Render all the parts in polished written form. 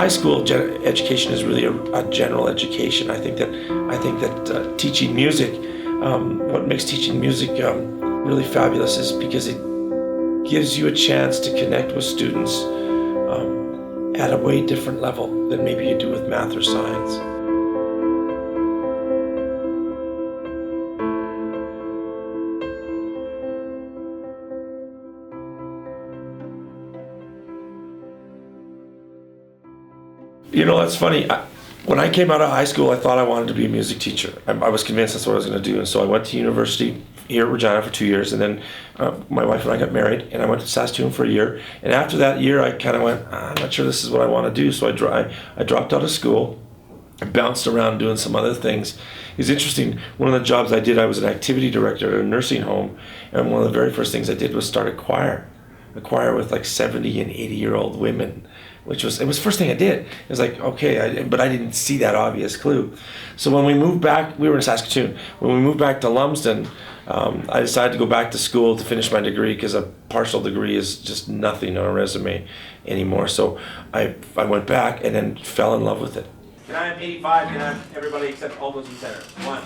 high school, education is really a general education. I think that teaching music, what makes teaching music really fabulous is because it gives you a chance to connect with students at a way different level than maybe you do with math or science. You know, that's funny. When I came out of high school, I thought I wanted to be a music teacher. I was convinced that's what I was going to do, and so I went to university here at Regina for 2 years, and then my wife and I got married, and I went to Saskatoon for a year. And after that year, I kind of went, I'm not sure this is what I want to do, so I dropped out of school. I bounced around doing some other things. It's interesting, one of the jobs I did, I was an activity director at a nursing home, and one of the very first things I did was start a choir with like 70 and 80-year-old women, it was the first thing I did. It was like, okay, but I didn't see that obvious clue. So when we moved back, we were in Saskatoon. When we moved back to Lumsden, I decided to go back to school to finish my degree because a partial degree is just nothing on a resume anymore. So I went back and then fell in love with it. Can I have 85? Can I have everybody except all those in center? 1,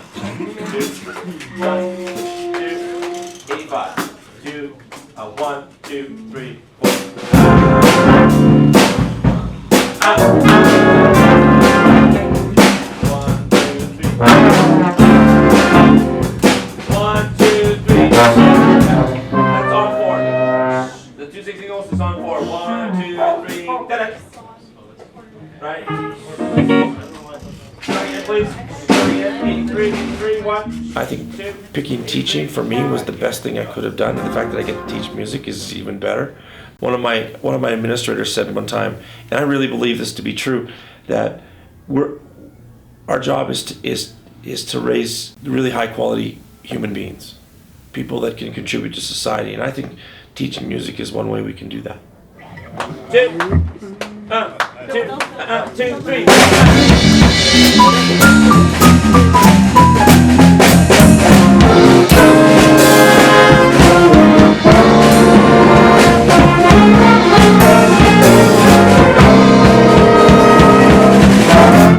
2, 85. 2, 1, 2, 3, 4. 1, 2, 3. That's on 4. The 2 singles is on 4. 1, 2, 3. Da-da. Right? Try again, please. I think picking teaching for me was the best thing I could have done, and the fact that I get to teach music is even better. One of my administrators said one time, and I really believe this to be true, that our job is to raise really high quality human beings, people that can contribute to society, and I think teaching music is one way we can do that. 2, 3.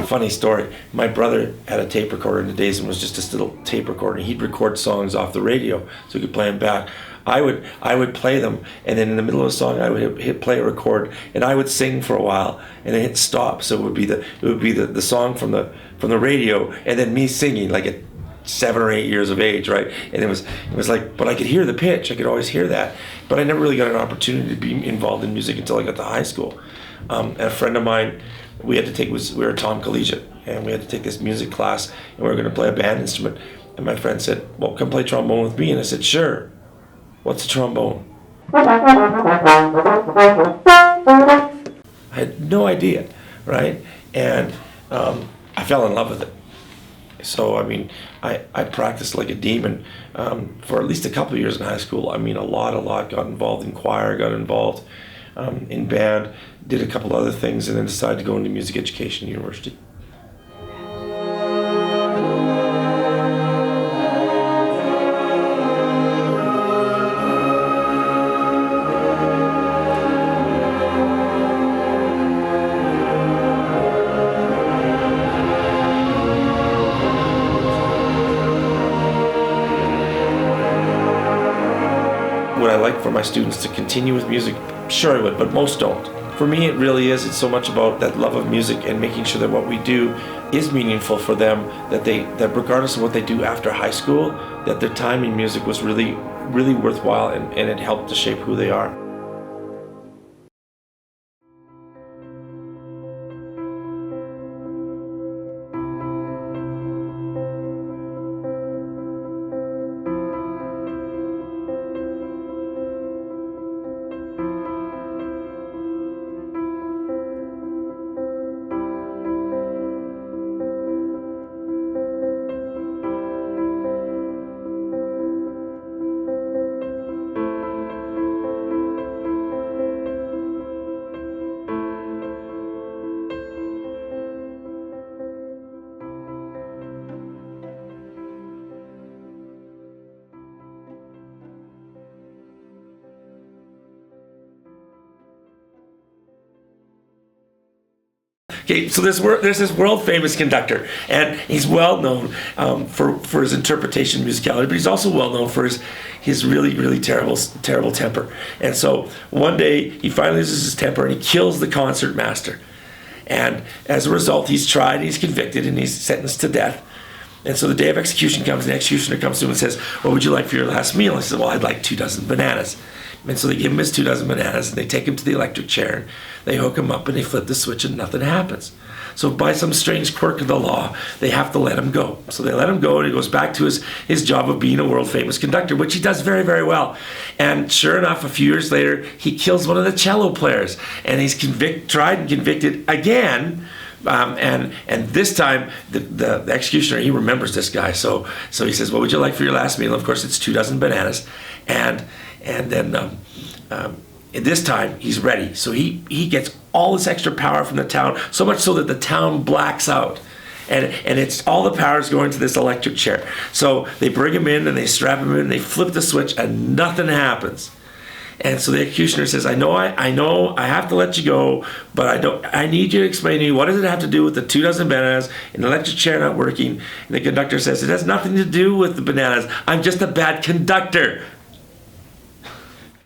Funny story. My brother had a tape recorder in the days and was just this little tape recorder. He'd record songs off the radio so he could play them back. I would play them, and then in the middle of a song I would hit play or record, and I would sing for a while, and then hit stop. So it would be the song from the radio, and then me singing like at 7 or 8 years of age, right? And it was like, but I could hear the pitch. I could always hear that, but I never really got an opportunity to be involved in music until I got to high school. And a friend of mine, we were at Campbell Collegiate, and we had to take this music class, and we were going to play a band instrument. And my friend said, "Well, come play trombone with me." And I said, "Sure." "What's a trombone?" I had no idea, right? And I fell in love with it. So I mean, I practiced like a demon for at least a couple of years in high school. I mean, a lot. Got involved in choir, got involved in band, did a couple other things, and then decided to go into music education at university. Would I like for my students to continue with music? Sure I would, but most don't. For me, it really is. It's so much about that love of music and making sure that what we do is meaningful for them, that regardless of what they do after high school, that their time in music was really, really worthwhile, and it helped to shape who they are. Okay, so there's this world famous conductor, and he's well known for his interpretation of musicality, but he's also well known for his really, really terrible temper. And so one day he finally loses his temper and he kills the concert master. And as a result, he's tried, he's convicted, and he's sentenced to death. And so the day of execution comes, and the executioner comes to him and says, "What would you like for your last meal?" He says, "Well, I'd like 24 bananas." And so they give him his 24 bananas, and they take him to the electric chair, and they hook him up, and they flip the switch, and nothing happens. So by some strange quirk of the law, they have to let him go. So they let him go, and he goes back to his job of being a world-famous conductor, which he does very, very well. And sure enough, a few years later, he kills one of the cello players, and he's tried and convicted again. And this time the executioner, he remembers this guy, so he says, "What would you like for your last meal?" Of course, it's 24 bananas, and then this time he's ready. So he gets all this extra power from the town, so much so that the town blacks out, and it's all the power's going to this electric chair. So they bring him in and they strap him in, and they flip the switch, and nothing happens. And so the executioner says, I know I have to let you go, but I need you to explain to me, what does it have to do with the 24 bananas and the electric chair not working? And the conductor says, "It has nothing to do with the bananas. I'm just a bad conductor."